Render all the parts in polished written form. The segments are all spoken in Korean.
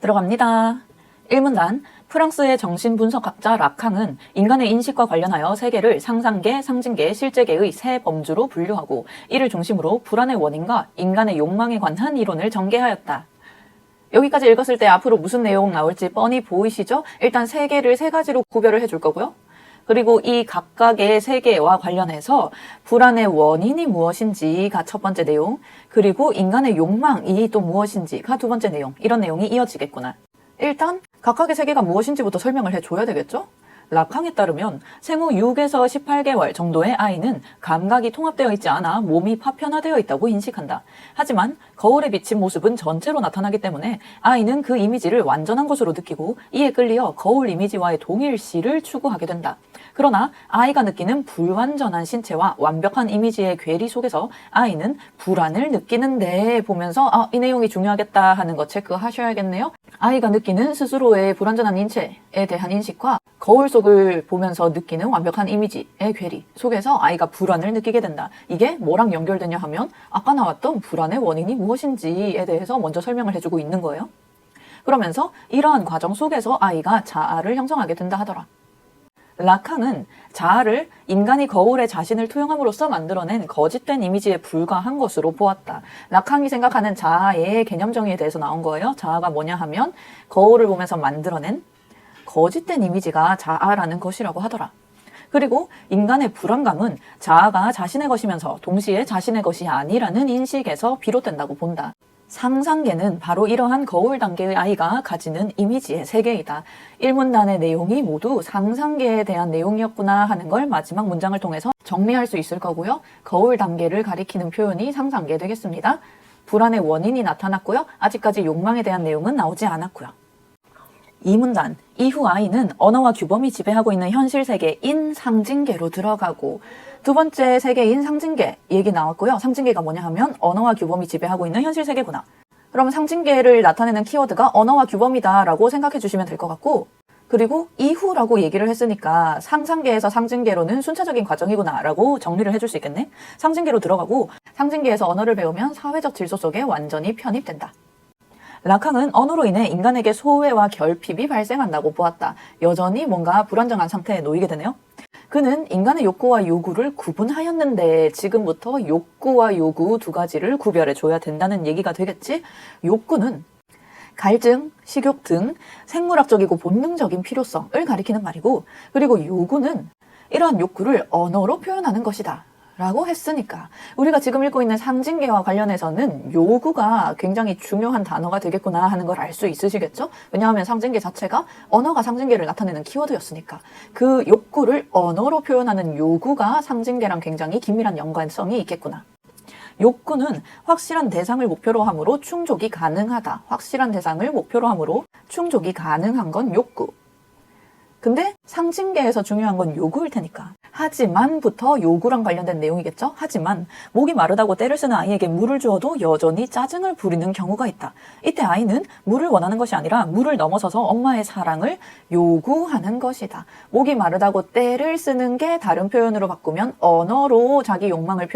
들어갑니다. 1문단 프랑스의 정신분석학자 락캉은 인간의 인식과 관련하여 세계를 상상계, 상징계, 실제계의 세 범주로 분류하고 이를 중심으로 불안의 원인과 인간의 욕망에 관한 이론을 전개하였다. 여기까지 읽었을 때 앞으로 무슨 내용 나올지 뻔히 보이시죠? 일단 세계를 세 가지로 구별을 해줄 거고요. 그리고 이 각각의 세계와 관련해서 불안의 원인이 무엇인지가 첫 번째 내용, 그리고 인간의 욕망이 또 무엇인지가 두 번째 내용, 이런 내용이 이어지겠구나. 일단 각각의 세계가 무엇인지부터 설명을 해줘야 되겠죠? 락캉에 따르면 생후 6에서 18개월 정도의 아이는 감각이 통합되어 있지 않아 몸이 파편화되어 있다고 인식한다. 하지만 거울에 비친 모습은 전체로 나타나기 때문에 아이는 그 이미지를 완전한 것으로 느끼고 이에 끌리어 거울 이미지와의 동일시를 추구하게 된다. 그러나 아이가 느끼는 불완전한 신체와 완벽한 이미지의 괴리 속에서 아이는 불안을 느끼는데 보면서 이 내용이 중요하겠다 하는 거 체크하셔야겠네요. 아이가 느끼는 스스로의 불완전한 인체에 대한 인식과 거울 속을 보면서 느끼는 완벽한 이미지의 괴리 속에서 아이가 불안을 느끼게 된다. 이게 뭐랑 연결되냐 하면 아까 나왔던 불안의 원인이 무엇인지에 대해서 먼저 설명을 해주고 있는 거예요. 그러면서 이러한 과정 속에서 아이가 자아를 형성하게 된다 하더라. 락캉은 자아를 인간이 거울에 자신을 투영함으로써 만들어낸 거짓된 이미지에 불과한 것으로 보았다. 락캉이 생각하는 자아의 개념 정의에 대해서 나온 거예요. 자아가 뭐냐 하면 거울을 보면서 만들어낸 거짓된 이미지가 자아라는 것이라고 하더라. 그리고 인간의 불안감은 자아가 자신의 것이면서 동시에 자신의 것이 아니라는 인식에서 비롯된다고 본다. 상상계는 바로 이러한 거울 단계의 아이가 가지는 이미지의 세계이다. 1문단의 내용이 모두 상상계에 대한 내용이었구나 하는 걸 마지막 문장을 통해서 정리할 수 있을 거고요. 거울 단계를 가리키는 표현이 상상계 되겠습니다. 불안의 원인이 나타났고요. 아직까지 욕망에 대한 내용은 나오지 않았고요. 2문단, 이후 아이는 언어와 규범이 지배하고 있는 현실 세계인 상징계로 들어가고 두 번째 세계인 상징계 얘기 나왔고요. 상징계가 뭐냐 하면 언어와 규범이 지배하고 있는 현실 세계구나. 그럼 상징계를 나타내는 키워드가 언어와 규범이다 라고 생각해 주시면 될 것 같고 그리고 이후라고 얘기를 했으니까 상상계에서 상징계로는 순차적인 과정이구나 라고 정리를 해줄 수 있겠네. 상징계로 들어가고 상징계에서 언어를 배우면 사회적 질서 속에 완전히 편입된다. 락캉은 언어로 인해 인간에게 소외와 결핍이 발생한다고 보았다. 여전히 뭔가 불안정한 상태에 놓이게 되네요. 그는 인간의 욕구와 요구를 구분하였는데 지금부터 욕구와 요구 두 가지를 구별해 줘야 된다는 얘기가 되겠지? 욕구는 갈증, 식욕 등 생물학적이고 본능적인 필요성을 가리키는 말이고 그리고 요구는 이러한 욕구를 언어로 표현하는 것이다. 라고 했으니까 우리가 지금 읽고 있는 상징계와 관련해서는 요구가 굉장히 중요한 단어가 되겠구나 하는 걸 알 수 있으시겠죠? 왜냐하면 상징계 자체가 언어가 상징계를 나타내는 키워드였으니까 그 욕구를 언어로 표현하는 요구가 상징계랑 굉장히 긴밀한 연관성이 있겠구나. 욕구는 확실한 대상을 목표로 함으로 충족이 가능하다. 확실한 대상을 목표로 함으로 충족이 가능한 건 욕구. 근데 상징계에서 중요한 건 요구일 테니까. 하지만부터 요구랑 관련된 내용이겠죠? 하지만 목이 마르다고 떼를 쓰는 아이에게 물을 주어도 여전히 짜증을 부리는 경우가 있다. 이때 아이는 물을 원하는 것이 아니라 물을 넘어서서 엄마의 사랑을 요구하는 것이다. 목이 마르다고 떼를 쓰는 게 다른 표현으로 바꾸면 언어로 자기 욕망을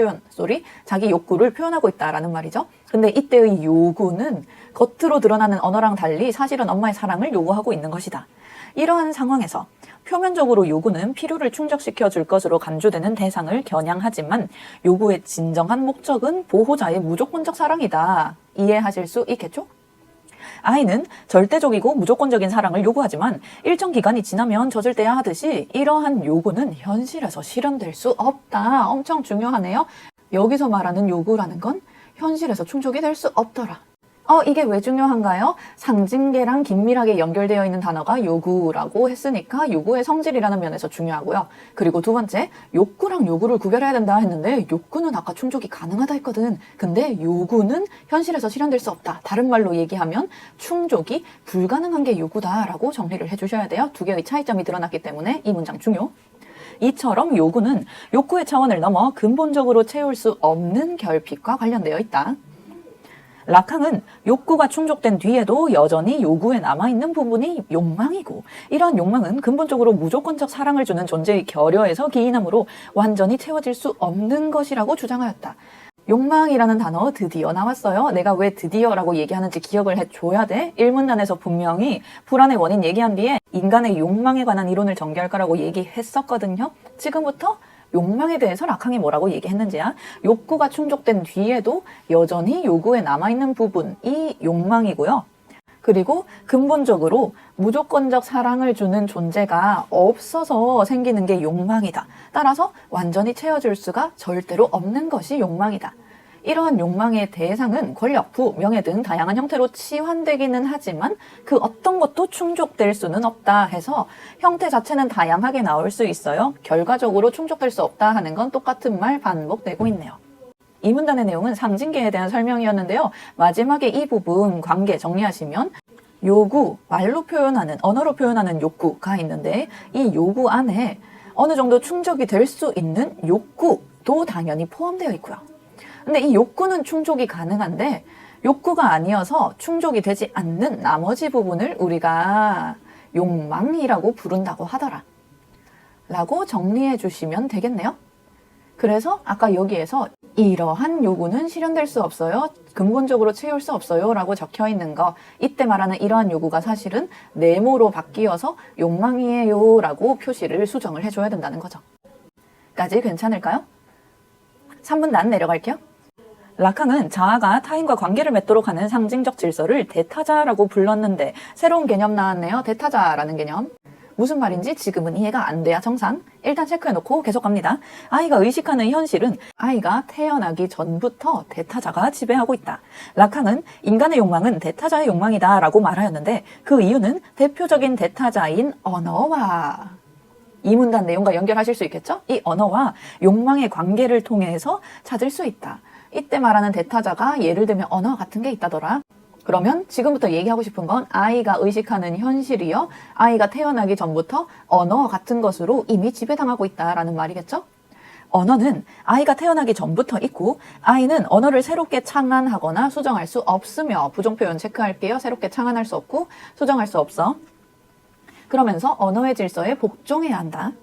자기 욕구를 표현하고 있다라는 말이죠. 근데 이때의 요구는 겉으로 드러나는 언어랑 달리 사실은 엄마의 사랑을 요구하고 있는 것이다. 이러한 상황에서 표면적으로 요구는 필요를 충족시켜 줄 것으로 간주되는 대상을 겨냥하지만 요구의 진정한 목적은 보호자의 무조건적 사랑이다. 이해하실 수 있겠죠? 아이는 절대적이고 무조건적인 사랑을 요구하지만 일정 기간이 지나면 젖을 떼야 하듯이 이러한 요구는 현실에서 실현될 수 없다. 엄청 중요하네요. 여기서 말하는 요구라는 건 현실에서 충족이 될 수 없더라. 이게 왜 중요한가요? 상징계랑 긴밀하게 연결되어 있는 단어가 요구라고 했으니까 요구의 성질이라는 면에서 중요하고요. 그리고 두 번째, 욕구랑 요구를 구별해야 된다 했는데 욕구는 아까 충족이 가능하다 했거든. 근데 요구는 현실에서 실현될 수 없다. 다른 말로 얘기하면 충족이 불가능한 게 요구다라고 정리를 해주셔야 돼요. 두 개의 차이점이 드러났기 때문에 이 문장 중요. 이처럼 요구는 욕구의 차원을 넘어 근본적으로 채울 수 없는 결핍과 관련되어 있다. 락캉은 욕구가 충족된 뒤에도 여전히 요구에 남아있는 부분이 욕망이고 이러한 욕망은 근본적으로 무조건적 사랑을 주는 존재의 결여에서 기인하므로 완전히 채워질 수 없는 것이라고 주장하였다. 욕망이라는 단어 드디어 나왔어요. 내가 왜 드디어라고 얘기하는지 기억을 해줘야 돼. 1문단에서 분명히 불안의 원인 얘기한 뒤에 인간의 욕망에 관한 이론을 전개할 거라고 얘기했었거든요. 지금부터 욕망에 대해서 락항이 뭐라고 얘기했는지야. 욕구가 충족된 뒤에도 여전히 요구에 남아있는 부분이 욕망이고요. 그리고 근본적으로 무조건적 사랑을 주는 존재가 없어서 생기는 게 욕망이다. 따라서 완전히 채워줄 수가 절대로 없는 것이 욕망이다. 이러한 욕망의 대상은 권력, 부, 명예 등 다양한 형태로 치환되기는 하지만 그 어떤 것도 충족될 수는 없다 해서 형태 자체는 다양하게 나올 수 있어요. 결과적으로 충족될 수 없다 하는 건 똑같은 말 반복되고 있네요. 이 문단의 내용은 상징계에 대한 설명이었는데요. 마지막에 이 부분 관계 정리하시면 요구, 말로 표현하는, 언어로 표현하는 욕구가 있는데 이 요구 안에 어느 정도 충족이 될 수 있는 욕구도 당연히 포함되어 있고요. 근데 이 욕구는 충족이 가능한데 욕구가 아니어서 충족이 되지 않는 나머지 부분을 우리가 욕망이라고 부른다고 하더라. 라고 정리해 주시면 되겠네요. 그래서 아까 여기에서 이러한 요구는 실현될 수 없어요. 근본적으로 채울 수 없어요. 라고 적혀 있는 거. 이때 말하는 이러한 요구가 사실은 네모로 바뀌어서 욕망이에요. 라고 표시를 수정을 해줘야 된다는 거죠. 까지 괜찮을까요? 3문단 내려갈게요. 락항은 자아가 타인과 관계를 맺도록 하는 상징적 질서를 대타자라고 불렀는데 새로운 개념 나왔네요. 대타자라는 개념. 무슨 말인지 지금은 이해가 안 돼야 정상. 일단 체크해놓고 계속 갑니다. 아이가 의식하는 현실은 아이가 태어나기 전부터 대타자가 지배하고 있다. 락항은 인간의 욕망은 대타자의 욕망이다 라고 말하였는데 그 이유는 대표적인 대타자인 언어와 이 문단 내용과 연결하실 수 있겠죠? 이 언어와 욕망의 관계를 통해서 찾을 수 있다. 이때 말하는 대타자가 예를 들면 언어 같은 게 있다더라. 그러면 지금부터 얘기하고 싶은 건 아이가 의식하는 현실이요. 아이가 태어나기 전부터 언어 같은 것으로 이미 지배당하고 있다라는 말이겠죠? 언어는 아이가 태어나기 전부터 있고 아이는 언어를 새롭게 창안하거나 수정할 수 없으며 부정표현 체크할게요. 새롭게 창안할 수 없고 수정할 수 없어. 그러면서 언어의 질서에 복종해야 한다.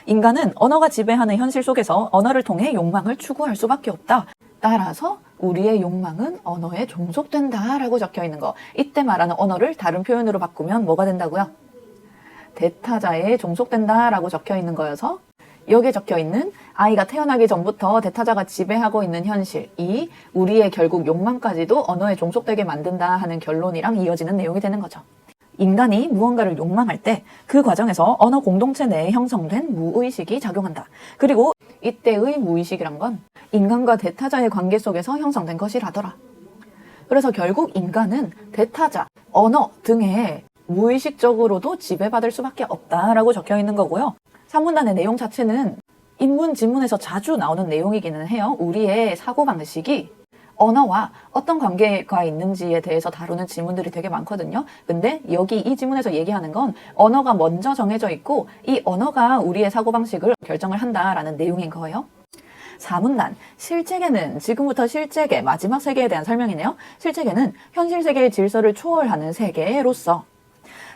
인간은 언어가 지배하는 현실 속에서 언어를 통해 욕망을 추구할 수밖에 없다. 따라서 우리의 욕망은 언어에 종속된다 라고 적혀 있는 거. 이때 말하는 언어를 다른 표현으로 바꾸면 뭐가 된다고요? 대타자에 종속된다 라고 적혀 있는 거여서 여기에 적혀 있는 아이가 태어나기 전부터 대타자가 지배하고 있는 현실이 우리의 결국 욕망까지도 언어에 종속되게 만든다 하는 결론이랑 이어지는 내용이 되는 거죠. 인간이 무언가를 욕망할 때 그 과정에서 언어 공동체 내에 형성된 무의식이 작용한다. 그리고 이때의 무의식이란 건 인간과 대타자의 관계 속에서 형성된 것이라더라. 그래서 결국 인간은 대타자, 언어 등의 무의식적으로도 지배받을 수밖에 없다라고 적혀 있는 거고요. 3문단의 내용 자체는 인문, 지문에서 자주 나오는 내용이기는 해요. 우리의 사고방식이 언어와 어떤 관계가 있는지에 대해서 다루는 지문들이 되게 많거든요. 근데 여기 이 지문에서 얘기하는 건 언어가 먼저 정해져 있고 이 언어가 우리의 사고방식을 결정을 한다라는 내용인 거예요. 4문단, 실제계는 지금부터 실제계, 마지막 세계에 대한 설명이네요. 실제계는 현실 세계의 질서를 초월하는 세계로서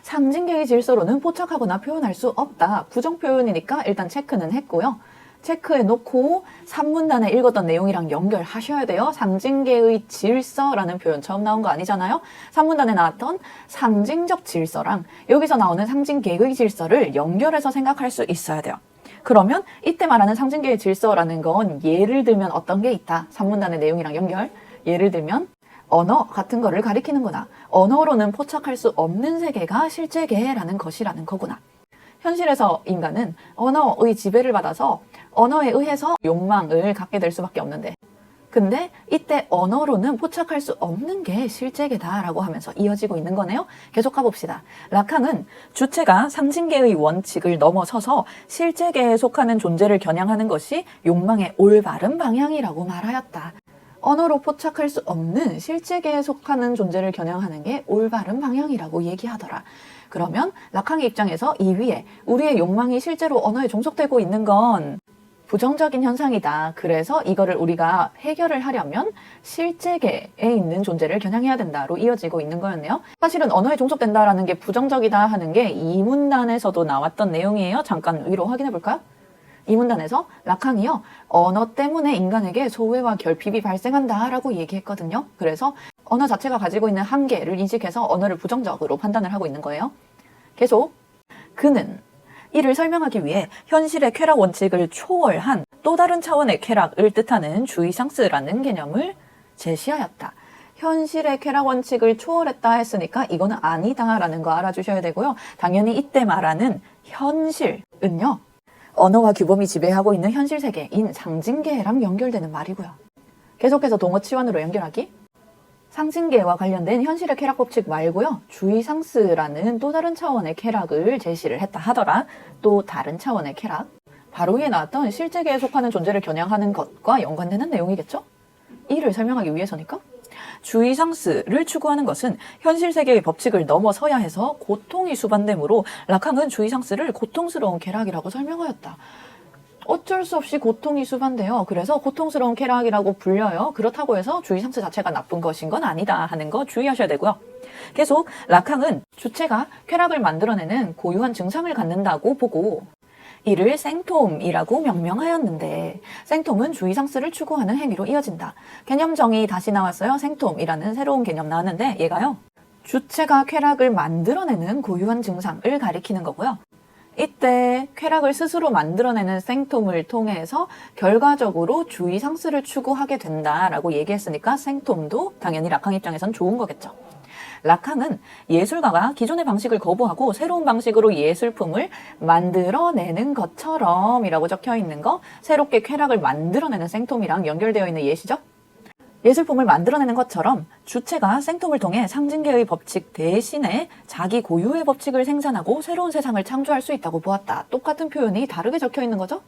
상징계의 질서로는 포착하거나 표현할 수 없다. 부정표현이니까 일단 체크는 했고요. 체크해놓고 3문단에 읽었던 내용이랑 연결하셔야 돼요. 상징계의 질서라는 표현 처음 나온 거 아니잖아요. 3문단에 나왔던 상징적 질서랑 여기서 나오는 상징계의 질서를 연결해서 생각할 수 있어야 돼요. 그러면 이때 말하는 상징계의 질서라는 건 예를 들면 어떤 게 있다. 3문단의 내용이랑 연결. 예를 들면 언어 같은 거를 가리키는구나. 언어로는 포착할 수 없는 세계가 실제계라는 것이라는 거구나. 현실에서 인간은 언어의 지배를 받아서 언어에 의해서 욕망을 갖게 될 수밖에 없는데 근데 이때 언어로는 포착할 수 없는 게 실제계다라고 하면서 이어지고 있는 거네요. 계속 가봅시다. 락항은 주체가 상징계의 원칙을 넘어서서 실제계에 속하는 존재를 겨냥하는 것이 욕망의 올바른 방향이라고 말하였다. 언어로 포착할 수 없는 실제계에 속하는 존재를 겨냥하는 게 올바른 방향이라고 얘기하더라. 그러면 락항의 입장에서 이 위에 우리의 욕망이 실제로 언어에 종속되고 있는 건 부정적인 현상이다. 그래서 이거를 우리가 해결을 하려면 실제계에 있는 존재를 겨냥해야 된다로 이어지고 있는 거였네요. 사실은 언어에 종속된다라는 게 부정적이다 하는 게 이 문단에서도 나왔던 내용이에요. 잠깐 위로 확인해 볼까요? 이 문단에서 라캉이요, 언어 때문에 인간에게 소외와 결핍이 발생한다 라고 얘기했거든요. 그래서 언어 자체가 가지고 있는 한계를 인식해서 언어를 부정적으로 판단을 하고 있는 거예요. 계속 그는 이를 설명하기 위해 현실의 쾌락 원칙을 초월한 또 다른 차원의 쾌락을 뜻하는 주의상스라는 개념을 제시하였다. 현실의 쾌락 원칙을 초월했다 했으니까 이거는 아니다라는 거 알아주셔야 되고요. 당연히 이때 말하는 현실은요, 언어와 규범이 지배하고 있는 현실 세계인 상징계랑 연결되는 말이고요. 계속해서 동어 치환으로 연결하기. 상징계와 관련된 현실의 쾌락 법칙 말고요, 주의상스라는 또 다른 차원의 쾌락을 제시를 했다 하더라. 또 다른 차원의 쾌락, 바로 위에 나왔던 실제계에 속하는 존재를 겨냥하는 것과 연관되는 내용이겠죠? 이를 설명하기 위해서니까 주의상스를 추구하는 것은 현실 세계의 법칙을 넘어서야 해서 고통이 수반되므로 라캉은 주의상스를 고통스러운 쾌락이라고 설명하였다. 어쩔 수 없이 고통이 수반돼요. 그래서 고통스러운 쾌락이라고 불려요. 그렇다고 해서 주의상스 자체가 나쁜 것인 건 아니다 하는 거 주의하셔야 되고요. 계속 라캉은 주체가 쾌락을 만들어내는 고유한 증상을 갖는다고 보고 이를 생톰이라고 명명하였는데, 생톰은 주의상스를 추구하는 행위로 이어진다. 개념 정의 다시 나왔어요. 생톰이라는 새로운 개념 나왔는데 얘가요, 주체가 쾌락을 만들어내는 고유한 증상을 가리키는 거고요. 이때 쾌락을 스스로 만들어내는 생톰을 통해서 결과적으로 주의상스를 추구하게 된다라고 얘기했으니까 생톰도 당연히 라캉 입장에선 좋은 거겠죠. 라캉은 예술가가 기존의 방식을 거부하고 새로운 방식으로 예술품을 만들어내는 것처럼 이라고 적혀 있는 거, 새롭게 쾌락을 만들어내는 생톰이랑 연결되어 있는 예시죠. 예술품을 만들어내는 것처럼 주체가 생톰을 통해 상징계의 법칙 대신에 자기 고유의 법칙을 생산하고 새로운 세상을 창조할 수 있다고 보았다. 똑같은 표현이 다르게 적혀 있는 거죠.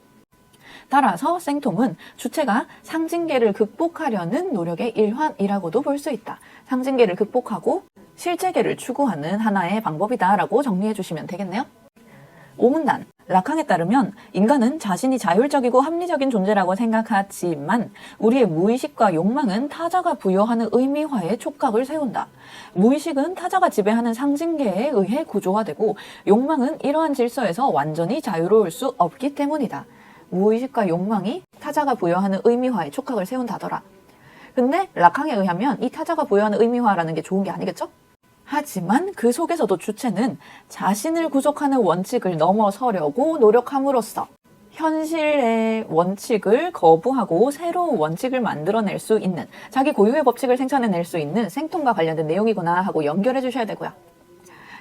따라서 생톰은 주체가 상징계를 극복하려는 노력의 일환이라고도 볼 수 있다. 상징계를 극복하고 실제계를 추구하는 하나의 방법이다라고 정리해 주시면 되겠네요. 5문단, 라캉에 따르면 인간은 자신이 자율적이고 합리적인 존재라고 생각하지만 우리의 무의식과 욕망은 타자가 부여하는 의미화에 촉각을 세운다. 무의식은 타자가 지배하는 상징계에 의해 구조화되고 욕망은 이러한 질서에서 완전히 자유로울 수 없기 때문이다. 무의식과 욕망이 타자가 부여하는 의미화에 촉각을 세운다더라. 근데 라캉에 의하면 이 타자가 부여하는 의미화라는 게 좋은 게 아니겠죠? 하지만 그 속에서도 주체는 자신을 구속하는 원칙을 넘어서려고 노력함으로써 현실의 원칙을 거부하고 새로운 원칙을 만들어낼 수 있는, 자기 고유의 법칙을 생산해낼 수 있는 생통과 관련된 내용이구나 하고 연결해 주셔야 되고요.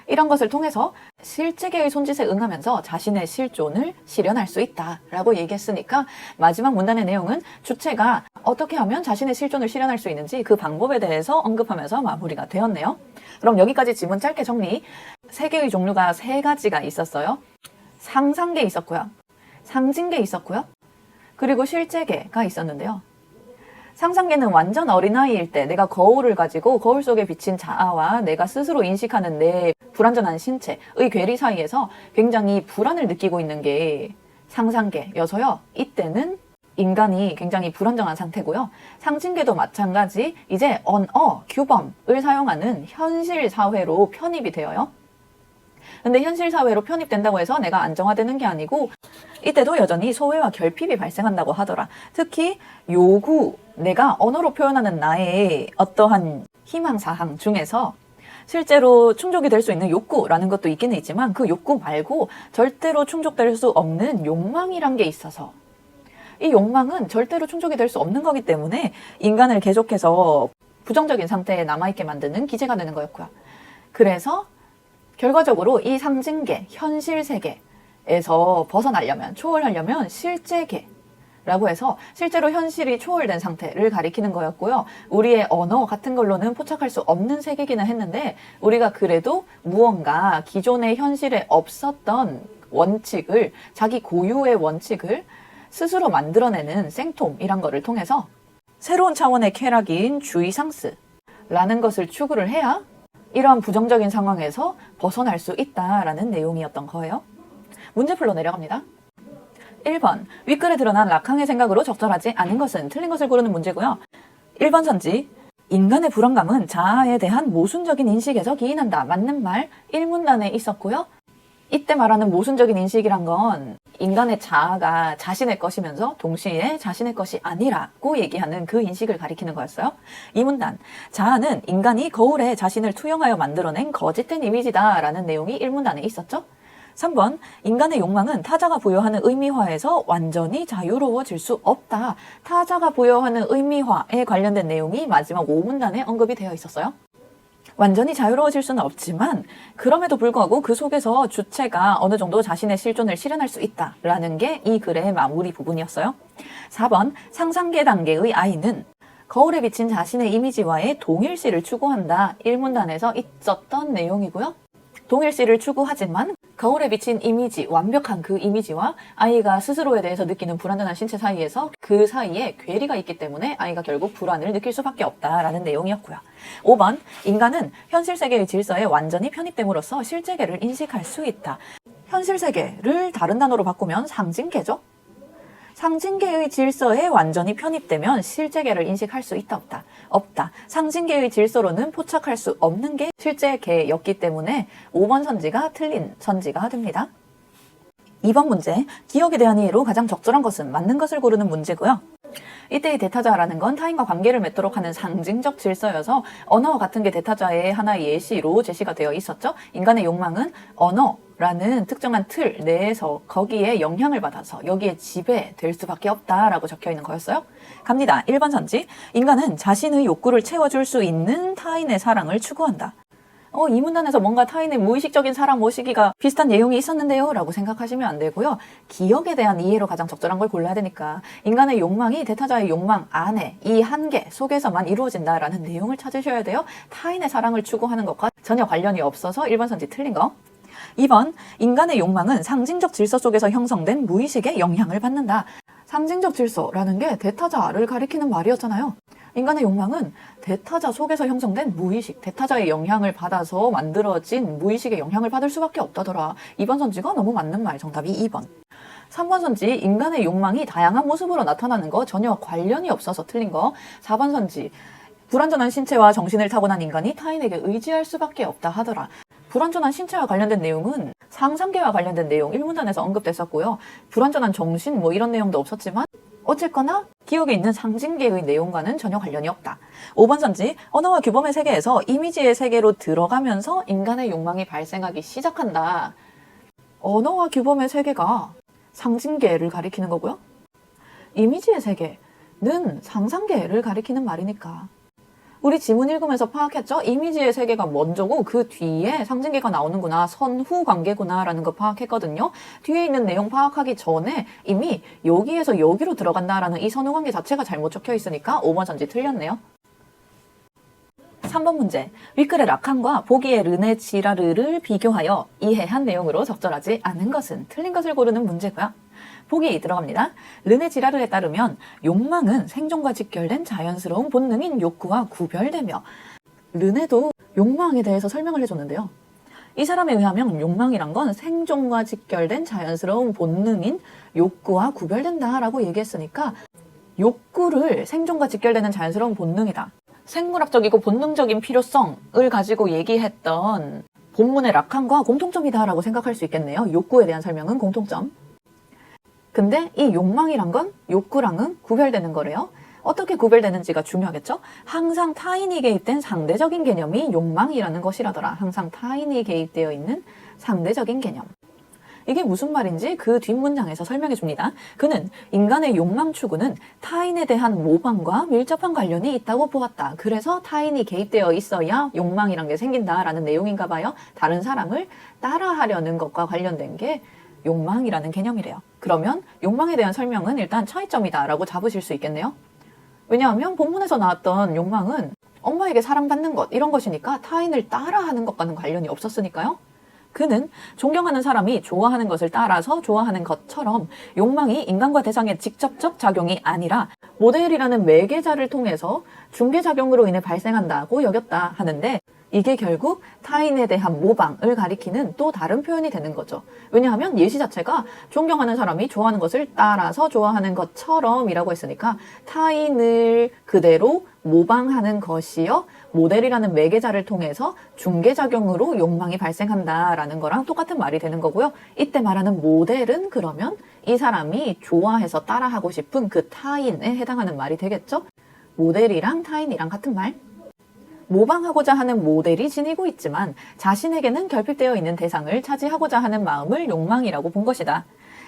이런 것을 통해서 실제계의 손짓에 응하면서 자신의 실존을 실현할 수 있다라고 얘기했으니까 마지막 문단의 내용은 주체가 어떻게 하면 자신의 실존을 실현할 수 있는지 그 방법에 대해서 언급하면서 마무리가 되었네요. 그럼 여기까지 지문 짧게 정리. 세계의 종류가 3가지가 있었어요. 상상계 있었고요. 상징계 있었고요. 그리고 실제계가 있었는데요. 상상계는 완전 어린아이일 때 내가 거울을 가지고 거울 속에 비친 자아와 내가 스스로 인식하는 내 불완전한 신체의 괴리 사이에서 굉장히 불안을 느끼고 있는 게 상상계여서요. 이때는 인간이 굉장히 불안정한 상태고요. 상징계도 마찬가지, 이제 언어, 규범을 사용하는 현실 사회로 편입이 되어요. 근데 현실 사회로 편입된다고 해서 내가 안정화되는 게 아니고 이때도 여전히 소외와 결핍이 발생한다고 하더라. 특히 요구, 내가 언어로 표현하는 나의 어떠한 희망사항 중에서 실제로 충족이 될 수 있는 욕구라는 것도 있기는 있지만 그 욕구 말고 절대로 충족될 수 없는 욕망이란 게 있어서 이 욕망은 절대로 충족이 될 수 없는 거기 때문에 인간을 계속해서 부정적인 상태에 남아있게 만드는 기제가 되는 거였고요. 그래서 결과적으로 이 상징계, 현실 세계에서 벗어나려면, 초월하려면 실제계라고 해서 실제로 현실이 초월된 상태를 가리키는 거였고요. 우리의 언어 같은 걸로는 포착할 수 없는 세계기는 했는데 우리가 그래도 무언가 기존의 현실에 없었던 원칙을, 자기 고유의 원칙을 스스로 만들어내는 생톰이란 거를 통해서 새로운 차원의 쾌락인 주의상스라는 것을 추구를 해야 이러한 부정적인 상황에서 벗어날 수 있다라는 내용이었던 거예요. 문제풀로 내려갑니다. 1번, 윗글에 드러난 라캉의 생각으로 적절하지 않은 것은 틀린 것을 고르는 문제고요. 1번 선지, 인간의 불안감은 자아에 대한 모순적인 인식에서 기인한다. 맞는 말 1문단에 있었고요. 이때 말하는 모순적인 인식이란 건 인간의 자아가 자신의 것이면서 동시에 자신의 것이 아니라고 얘기하는 그 인식을 가리키는 거였어요. 이 문단, 자아는 인간이 거울에 자신을 투영하여 만들어낸 거짓된 이미지다 라는 내용이 1문단에 있었죠. 3번, 인간의 욕망은 타자가 부여하는 의미화에서 완전히 자유로워질 수 없다. 타자가 부여하는 의미화에 관련된 내용이 마지막 5문단에 언급이 되어 있었어요. 완전히 자유로워질 수는 없지만 그럼에도 불구하고 그 속에서 주체가 어느 정도 자신의 실존을 실현할 수 있다라는 게 이 글의 마무리 부분이었어요. 4번, 상상계 단계의 아이는 거울에 비친 자신의 이미지와의 동일시를 추구한다. 1문단에서 있었던 내용이고요. 동일시를 추구하지만 거울에 비친 이미지, 완벽한 그 이미지와 아이가 스스로에 대해서 느끼는 불안정한 신체 사이에서 그 사이에 괴리가 있기 때문에 아이가 결국 불안을 느낄 수밖에 없다라는 내용이었고요. 5번, 인간은 현실 세계의 질서에 완전히 편입됨으로써 실제계를 인식할 수 있다. 현실 세계를 다른 단어로 바꾸면 상징계죠. 상징계의 질서에 완전히 편입되면 실제계를 인식할 수 있다, 없다? 없다. 상징계의 질서로는 포착할 수 없는 게 실제계였기 때문에 5번 선지가 틀린 선지가 됩니다. 2번 문제, 기억에 대한 이해로 가장 적절한 것은 맞는 것을 고르는 문제고요. 이때의 대타자라는 건 타인과 관계를 맺도록 하는 상징적 질서여서 언어와 같은 게 대타자의 하나의 예시로 제시가 되어 있었죠. 인간의 욕망은 언어라는 특정한 틀 내에서 거기에 영향을 받아서 여기에 지배될 수밖에 없다라고 적혀 있는 거였어요. 갑니다. 1번 선지. 인간은 자신의 욕구를 채워줄 수 있는 타인의 사랑을 추구한다. 이 문단에서 뭔가 타인의 무의식적인 사랑 모시기가 비슷한 내용이 있었는데요 라고 생각하시면 안 되고요. 기억에 대한 이해로 가장 적절한 걸 골라야 되니까 인간의 욕망이 대타자의 욕망 안에 이 한계 속에서만 이루어진다라는 내용을 찾으셔야 돼요. 타인의 사랑을 추구하는 것과 전혀 관련이 없어서 1번 선지 틀린 거. 2번, 인간의 욕망은 상징적 질서 속에서 형성된 무의식의 영향을 받는다. 상징적 질서라는 게 대타자를 가리키는 말이었잖아요. 인간의 욕망은 대타자 속에서 형성된 무의식, 대타자의 영향을 받아서 만들어진 무의식의 영향을 받을 수밖에 없다더라. 2번 선지가 너무 맞는 말, 정답이 2번. 3번 선지, 인간의 욕망이 다양한 모습으로 나타나는 거 전혀 관련이 없어서 틀린 거. 4번 선지, 불완전한 신체와 정신을 타고난 인간이 타인에게 의지할 수밖에 없다 하더라. 불완전한 신체와 관련된 내용은 상상계와 관련된 내용 1문단에서 언급됐었고요. 불완전한 정신 이런 내용도 없었지만 어쨌거나 기억에 있는 상징계의 내용과는 전혀 관련이 없다. 5번 선지, 언어와 규범의 세계에서 이미지의 세계로 들어가면서 인간의 욕망이 발생하기 시작한다. 언어와 규범의 세계가 상징계를 가리키는 거고요. 이미지의 세계는 상상계를 가리키는 말이니까. 우리 지문 읽으면서 파악했죠? 이미지의 세계가 먼저고 그 뒤에 상징계가 나오는구나, 선후 관계구나 라는 거 파악했거든요. 뒤에 있는 내용 파악하기 전에 이미 여기에서 여기로 들어간다라는 이 선후 관계 자체가 잘못 적혀 있으니까 5번 선지 틀렸네요. 3번 문제, 윗글의 라칸과 보기의 르네 지라르를 비교하여 이해한 내용으로 적절하지 않은 것은 틀린 것을 고르는 문제고요. 보기 들어갑니다. 르네 지라르에 따르면 욕망은 생존과 직결된 자연스러운 본능인 욕구와 구별되며, 르네도 욕망에 대해서 설명을 해줬는데요. 이 사람에 의하면 욕망이란 건 생존과 직결된 자연스러운 본능인 욕구와 구별된다라고 얘기했으니까 욕구를 생존과 직결되는 자연스러운 본능이다. 생물학적이고 본능적인 필요성을 가지고 얘기했던 본문의 라칸과 공통점이다라고 생각할 수 있겠네요. 욕구에 대한 설명은 공통점. 근데 이 욕망이란 건 욕구랑은 구별되는 거래요. 어떻게 구별되는지가 중요하겠죠? 항상 타인이 개입된 상대적인 개념이 욕망이라는 것이라더라. 항상 타인이 개입되어 있는 상대적인 개념. 이게 무슨 말인지 그 뒷문장에서 설명해 줍니다. 그는 인간의 욕망 추구는 타인에 대한 모방과 밀접한 관련이 있다고 보았다. 그래서 타인이 개입되어 있어야 욕망이란 게 생긴다라는 내용인가 봐요. 다른 사람을 따라하려는 것과 관련된 게 욕망이라는 개념이래요. 그러면 욕망에 대한 설명은 일단 차이점이다 라고 잡으실 수 있겠네요. 왜냐하면 본문에서 나왔던 욕망은 엄마에게 사랑받는 것 이런 것이니까 타인을 따라하는 것과는 관련이 없었으니까요. 그는 존경하는 사람이 좋아하는 것을 따라서 좋아하는 것처럼 욕망이 인간과 대상의 직접적 작용이 아니라 모델이라는 매개자를 통해서 중개작용으로 인해 발생한다고 여겼다 하는데, 이게 결국 타인에 대한 모방을 가리키는 또 다른 표현이 되는 거죠. 왜냐하면 예시 자체가 존경하는 사람이 좋아하는 것을 따라서 좋아하는 것처럼 이라고 했으니까 타인을 그대로 모방하는 것이요 모델이라는 매개자를 통해서 중개작용으로 욕망이 발생한다라는 거랑 똑같은 말이 되는 거고요. 이때 말하는 모델은 그러면 이 사람이 좋아해서 따라하고 싶은 그 타인에 해당하는 말이 되겠죠? 모델이랑 타인이랑 같은 말. 모방하고자 하는 모델이 지니고 있지만 자신에게는 결핍되어 있는 대상을 차지하고자 하는 마음을 욕망이라고 본 것이다.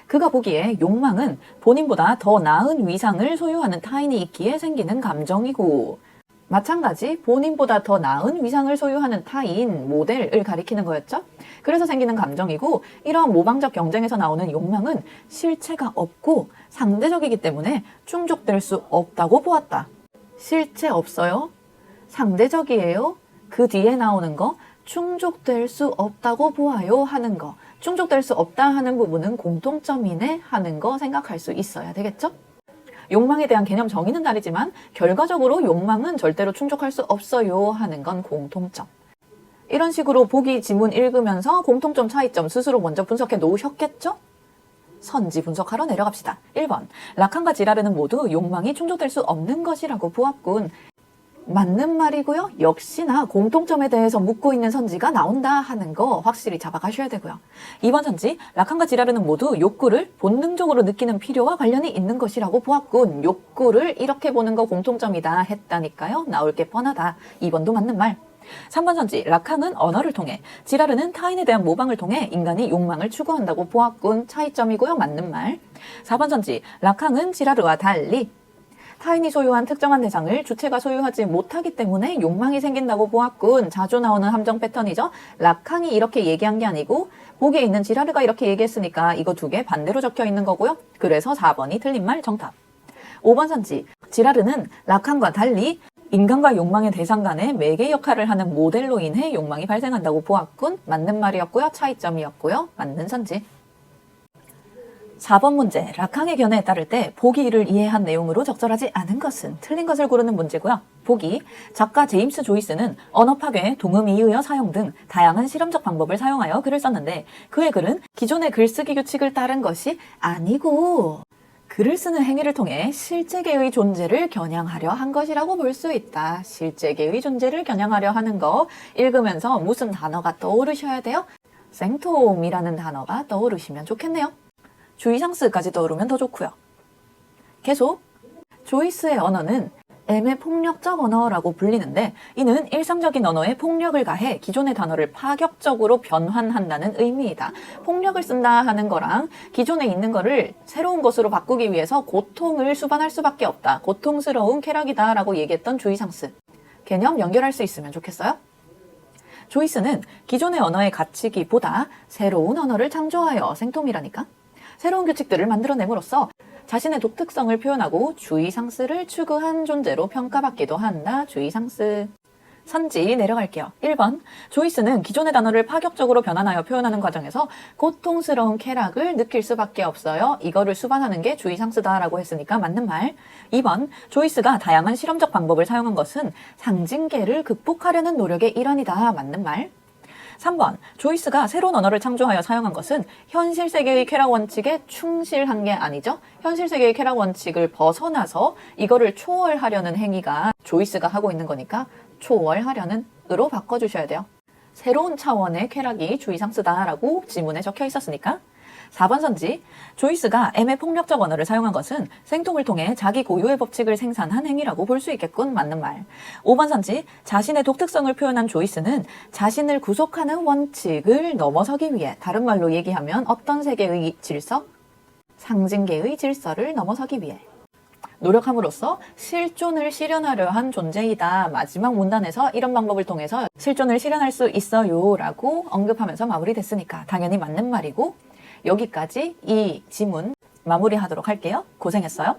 그가 보기에 욕망은 본인보다 더 나은 위상을 소유하는 타인이 있기에 생기는 감정이고, 마찬가지 본인보다 더 나은 위상을 소유하는 타인, 모델을 가리키는 거였죠. 그래서 생기는 감정이고, 이런 모방적 경쟁에서 나오는 욕망은 실체가 없고 상대적이기 때문에 충족될 수 없다고 보았다. 실체 없어요? 상대적이에요? 그 뒤에 나오는 거 충족될 수 없다고 보아요 하는 거, 충족될 수 없다 하는 부분은 공통점이네 하는 거 생각할 수 있어야 되겠죠? 욕망에 대한 개념 정의는 다르지만 결과적으로 욕망은 절대로 충족할 수 없어요 하는 건 공통점. 이런 식으로 보기 지문 읽으면서 공통점 차이점 스스로 먼저 분석해 놓으셨겠죠? 선지 분석하러 내려갑시다. 1번, 라칸과 지라르는 모두 욕망이 충족될 수 없는 것이라고 보았군. 맞는 말이고요. 역시나 공통점에 대해서 묻고 있는 선지가 나온다 하는 거 확실히 잡아가셔야 되고요. 2번 선지, 라칸과 지라르는 모두 욕구를 본능적으로 느끼는 필요와 관련이 있는 것이라고 보았군. 욕구를 이렇게 보는 거 공통점이다 했다니까요. 나올 게 뻔하다. 2번도 맞는 말. 3번 선지, 라칸은 언어를 통해, 지라르는 타인에 대한 모방을 통해 인간이 욕망을 추구한다고 보았군. 차이점이고요. 맞는 말. 4번 선지, 라칸은 지라르와 달리 타인이 소유한 특정한 대상을 주체가 소유하지 못하기 때문에 욕망이 생긴다고 보았군. 자주 나오는 함정 패턴이죠. 라칸이 이렇게 얘기한 게 아니고 보기에 있는 지라르가 이렇게 얘기했으니까 이거 두 개 반대로 적혀 있는 거고요. 그래서 4번이 틀린 말 정답. 5번 선지, 지라르는 라칸과 달리 인간과 욕망의 대상 간의 매개 역할을 하는 모델로 인해 욕망이 발생한다고 보았군. 맞는 말이었고요. 차이점이었고요. 맞는 선지. 4번 문제, 라칸의 견해에 따를 때 보기를 이해한 내용으로 적절하지 않은 것은 틀린 것을 고르는 문제고요. 보기, 작가 제임스 조이스는 언어 파괴, 동음 이의어 사용 등 다양한 실험적 방법을 사용하여 글을 썼는데 그의 글은 기존의 글쓰기 규칙을 따른 것이 아니고 글을 쓰는 행위를 통해 실제계의 존재를 겨냥하려 한 것이라고 볼 수 있다. 실제계의 존재를 겨냥하려 하는 거 읽으면서 무슨 단어가 떠오르셔야 돼요? 생톰이라는 단어가 떠오르시면 좋겠네요. 주의상스까지 떠오르면 더 좋고요. 계속 조이스의 언어는 애매폭력적 언어라고 불리는데 이는 일상적인 언어에 폭력을 가해 기존의 단어를 파격적으로 변환한다는 의미이다. 폭력을 쓴다 하는 거랑 기존에 있는 거를 새로운 것으로 바꾸기 위해서 고통을 수반할 수밖에 없다. 고통스러운 쾌락이다 라고 얘기했던 주의상스. 개념 연결할 수 있으면 좋겠어요? 조이스는 기존의 언어의 가치기보다 새로운 언어를 창조하여 생톰이라니까. 새로운 규칙들을 만들어냄으로써 자신의 독특성을 표현하고 주의상스를 추구한 존재로 평가받기도 한다. 주의상스. 선지 내려갈게요. 1번, 조이스는 기존의 단어를 파격적으로 변환하여 표현하는 과정에서 고통스러운 쾌락을 느낄 수밖에 없어요. 이거를 수반하는 게 주의상스다라고 했으니까 맞는 말. 2번, 조이스가 다양한 실험적 방법을 사용한 것은 상징계를 극복하려는 노력의 일환이다. 맞는 말. 3번, 조이스가 새로운 언어를 창조하여 사용한 것은 현실 세계의 쾌락 원칙에 충실한 게 아니죠. 현실 세계의 쾌락 원칙을 벗어나서 이거를 초월하려는 행위가 조이스가 하고 있는 거니까 초월하려는 으로 바꿔주셔야 돼요. 새로운 차원의 쾌락이 주의상스다라고 지문에 적혀 있었으니까. 4번 선지, 조이스가 애매폭력적 언어를 사용한 것은 생통을 통해 자기 고유의 법칙을 생산한 행위라고 볼 수 있겠군. 맞는 말. 5번 선지, 자신의 독특성을 표현한 조이스는 자신을 구속하는 원칙을 넘어서기 위해, 다른 말로 얘기하면 어떤 세계의 질서? 상징계의 질서를 넘어서기 위해 노력함으로써 실존을 실현하려 한 존재이다. 마지막 문단에서 이런 방법을 통해서 실존을 실현할 수 있어요 라고 언급하면서 마무리됐으니까 당연히 맞는 말이고, 여기까지 이 지문 마무리하도록 할게요. 고생했어요.